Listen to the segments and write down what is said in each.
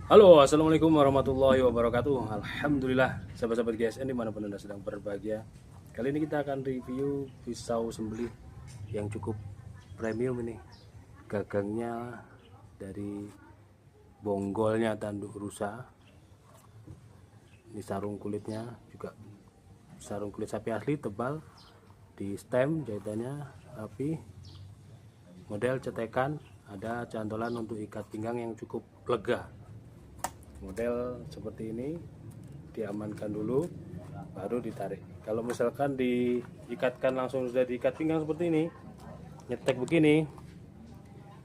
Halo, assalamualaikum warahmatullahi wabarakatuh. Alhamdulillah, sahabat-sahabat GSN dimanapun anda sedang berbahagia. Kali ini kita akan review pisau sembelih yang cukup premium ini. Gagangnya dari bonggolnya tanduk rusa. Ini sarung kulitnya juga sarung kulit sapi asli, tebal. Di stem jahitannya rapi. Model cetekan, ada cantolan untuk ikat pinggang yang cukup lega. Model seperti ini diamankan dulu baru ditarik. Kalau misalkan diikatkan langsung sudah diikat pinggang seperti ini, nyetek begini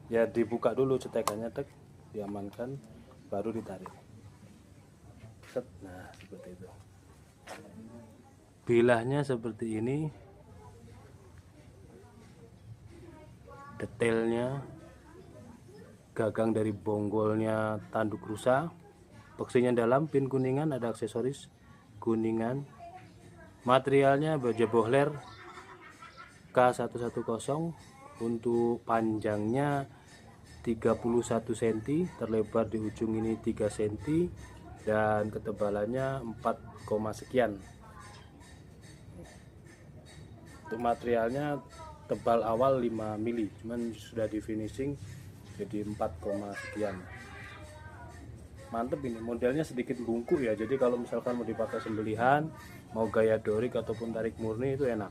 ya, dibuka dulu cetekannya, tek, diamankan baru ditarik. Set. Nah seperti itu, bilahnya seperti ini, detailnya gagang dari bonggolnya tanduk rusa, boxinya dalam, pin kuningan, ada aksesoris kuningan. Materialnya baja bohler K110. Untuk panjangnya 31 cm, terlebar di ujung ini 3 cm, dan ketebalannya 4, sekian. Untuk materialnya tebal awal 5 mili, cuman sudah di finishing jadi 4, sekian. Mantep ini, modelnya sedikit bungkuk ya, jadi kalau misalkan mau dipakai sembelihan, mau gaya dorik ataupun tarik murni itu enak.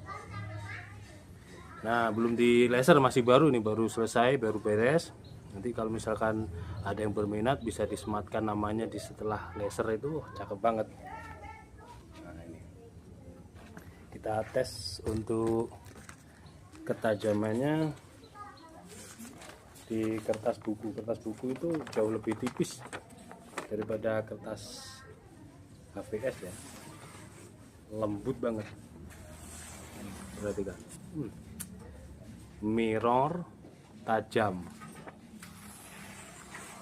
Nah belum di laser, masih baru nih, baru selesai, baru beres. Nanti kalau misalkan ada yang berminat bisa disematkan namanya di setelah laser itu, cakep banget. Nah ini kita tes untuk ketajamannya di kertas buku. Kertas buku itu jauh lebih tipis daripada kertas HVS ya, lembut banget. Perhatikan, mirror tajam,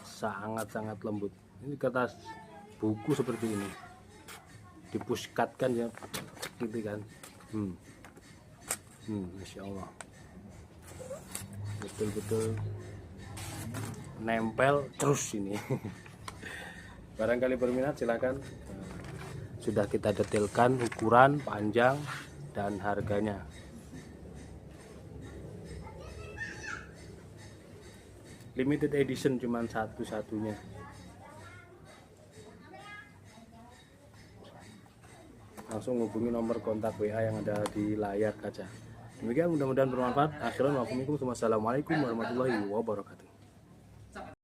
sangat-sangat lembut. Ini kertas buku seperti ini, dipuskatkan ya, gitu kan. Masya Allah, betul-betul nempel terus ini. Barangkali berminat silahkan. Sudah kita detailkan ukuran, panjang, dan harganya. Limited edition, cuman satu-satunya. Langsung hubungi nomor kontak WA yang ada di layar kaca. Demikian, mudah-mudahan bermanfaat. Akhirnya, wassalamualaikum warahmatullahi wabarakatuh.